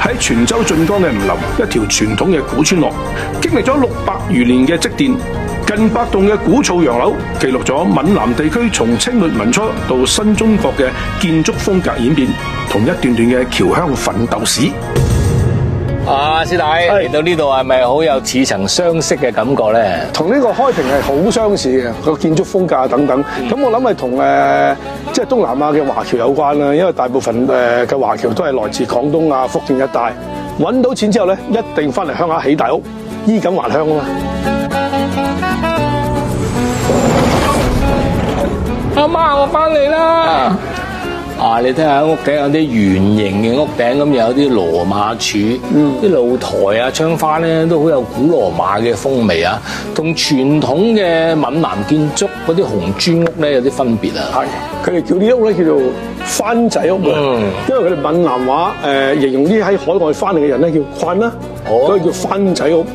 喺泉州晉江嘅吳林，一條傳統嘅古村落，經歷咗600餘年嘅積澱，近100棟嘅古厝洋樓，記錄咗閩南地區從清末民初到新中國嘅建築風格演變，同一段段嘅僑鄉奮鬥史。師弟嚟到呢度係咪好有似曾相識嘅感覺咧？同呢個開平係好相似嘅個建築風格等等。咁我諗係同即係東南亞嘅華僑有關啦，因為大部分嘅華僑都係來自廣東啊、福建一帶，揾到錢之後咧，一定翻嚟鄉下起大屋，衣錦還鄉啊嘛。阿媽，我翻嚟啦！你睇下屋頂有啲圓形嘅屋頂，咁又有啲羅馬柱，啲露台啊、窗花咧都好有古羅馬嘅風味啊，同傳統嘅閩南建築嗰啲紅磚屋咧有啲分別啊。係，佢哋叫啲屋咧叫做番仔屋啊，因為佢哋閩南話形容啲喺海外翻嚟嘅人咧叫困啦，所以叫番仔屋。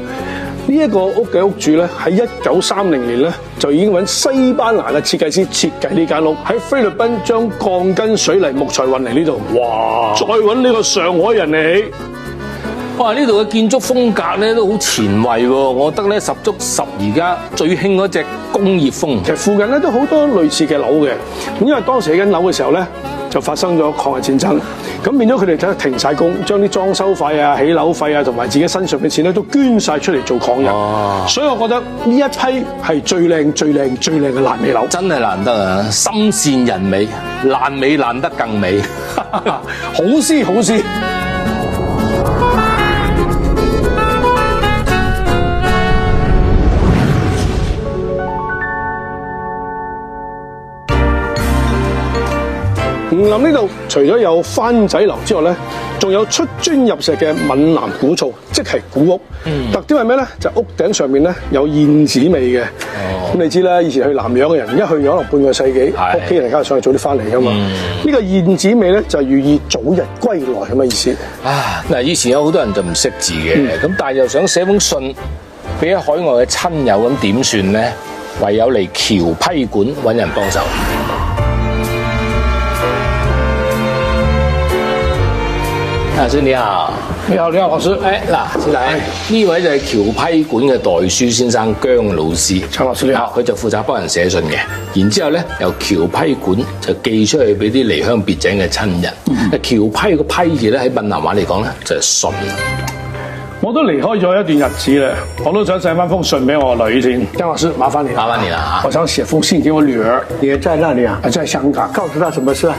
呢一個屋嘅屋主咧，喺1930年咧就已經揾西班牙嘅設計師設計呢間屋，喺菲律賓將鋼筋、水泥、木材運嚟呢度，哇！再揾呢個上海人嚟起，哇！呢度嘅建築風格咧都好前衛喎，我覺得咧十足十而家最興嗰隻工業風。其實附近咧都好多類似嘅樓嘅，咁因為當時起緊樓嘅時候咧，就發生咗抗日戰爭，咁變咗佢哋就停晒工，將啲裝修費啊、起樓費啊同埋自己身上嘅錢咧都捐晒出嚟做抗日。所以我覺得呢一批係最靚嘅爛尾樓，真係難得啊！心善人美，爛尾爛得更美，好詩好詩。吳林呢度除咗有番仔樓之外咧，仲有出磚入石嘅閩南古厝，即係古屋。特點係咩咧？就屋頂上面咧有燕子味嘅。咁你知啦，以前去南洋嘅人，一去咗可能半個世紀，屋企人梗係想去早啲翻嚟噶嘛。呢個燕子味咧就寓意早日歸來咁嘅意思。嗱，以前有好多人就唔識字嘅，咁但係又想寫封信俾喺海外嘅親友，咁點算咧？唯有嚟僑批館揾人幫手。老師你好，你好，老師。嗱，師弟，呢位就係僑批館嘅代書先生姜老師。姜老師你好，佢就負責幫人寫信嘅，然之後咧由僑批館就寄出去俾啲離鄉別井嘅親人。僑批個批字咧喺閩南話嚟講咧就係信。我都離開咗一段日子啦，我都想寫翻封信俾我個女先。姜老師，麻煩你啦，麻煩你啦。我想寫封信給我女兒，也在那裡啊？在香港。告訴她什麼事啊？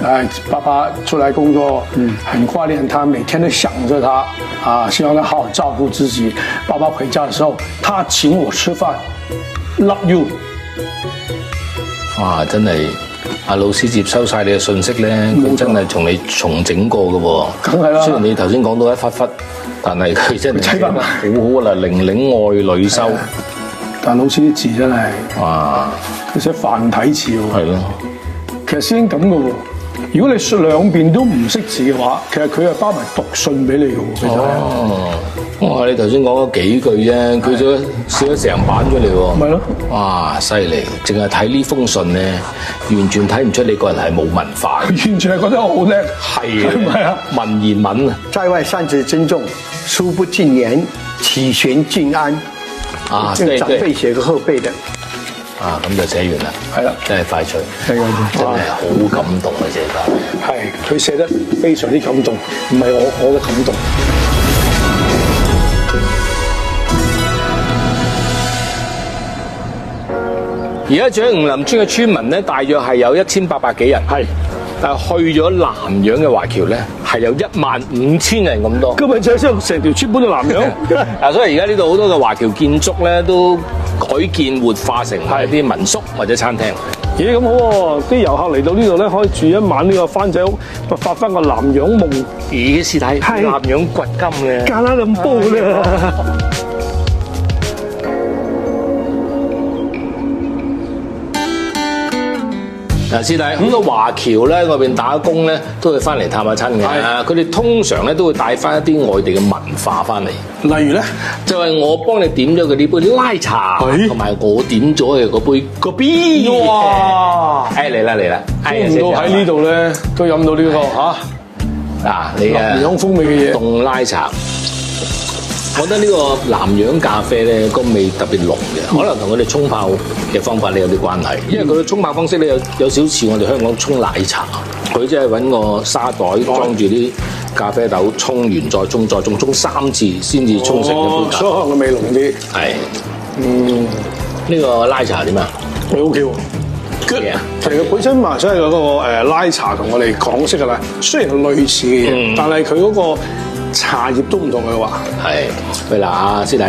爸爸出來工作，很掛念她，每天都想着她，希望她好好照顧自己。爸爸回家的時候，他請我吃飯 ，Love you。哇，真係阿老師接收晒你嘅信息咧，佢真係從你重整過嘅喎。梗係啦。雖然你頭先講到一忽忽。但係佢真係好好啦，玲玲愛女修。但老師啲字真係，哇！佢寫繁體字喎。係咯。其實師兄咁嘅喎，如果你兩邊都唔識字嘅話，其實佢係包埋讀信俾你嘅喎。其實哇！你頭先講咗幾句啫，佢都寫咗成版出嚟喎。咪咯。哇！犀利，淨係睇呢封信咧，完全睇唔出你個人係冇文化。完全係覺得我好叻。係啊，文言文啊。在外善自珍重，書不盡言，啟玄盡安。對，長輩寫給後輩的。咁就寫完啦。係啦，真係快脆。係啊，真係好感動嘅寫法。係，佢寫得非常之感動，唔係我嘅感動。而家住喺吳林村嘅村民咧，大約係有1800幾人。係，但係去咗南洋嘅華僑咧，係有15000人咁多。根本就係將成條村搬到南洋。所以而家呢度好多嘅華僑建築咧，都改建活化成一啲民宿或者餐廳。咦，咁好喎！啲遊客嚟到呢度咧，可以住一晚呢個番仔屋，發翻個南洋夢。咦，師弟，南洋掘金嘅，加拉咁煲啦。嗱，師弟，咁個華僑咧外邊打工咧，都會翻嚟探下親嘅。佢哋通常咧都會帶翻一啲外地嘅文化翻嚟。例如咧，就係我幫你點咗佢呢杯拉茶，同埋我點咗嘅嗰杯個 B。哇！嚟啦嚟啦，估唔到喺呢度咧都飲到呢個嚇你啊南洋風味嘅嘢，凍拉茶。我覺得呢個南洋咖啡咧個味特別濃嘅，可能同佢哋沖泡嘅方法咧有啲關係。因為佢嘅沖泡方式咧有少似我哋香港沖奶茶，佢即係揾個沙袋裝住啲咖啡豆，沖完再沖，再沖3次先至沖成一杯咖啡。所以可能個味濃啲。係，呢個拉茶點啊？佢 OK 喎。其實本身馬來西亞嗰個拉茶同我哋港式嘅啦，雖然係類似嘅嘢，但係佢嗰個茶葉都唔同嘅話。係，喂嗱，阿師弟，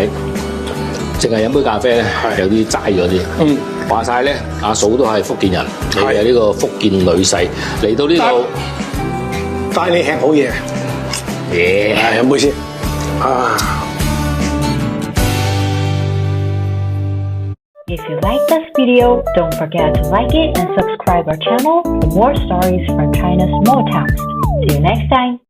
淨係飲杯咖啡咧，有啲齋咗啲。話晒咧，阿嫂都係福建人，你係呢個福建女婿嚟到呢度，帶你吃好嘢。飲杯先。If you like this video, don't forget to like it and subscribe our channel for more stories from China's small towns. See you next time!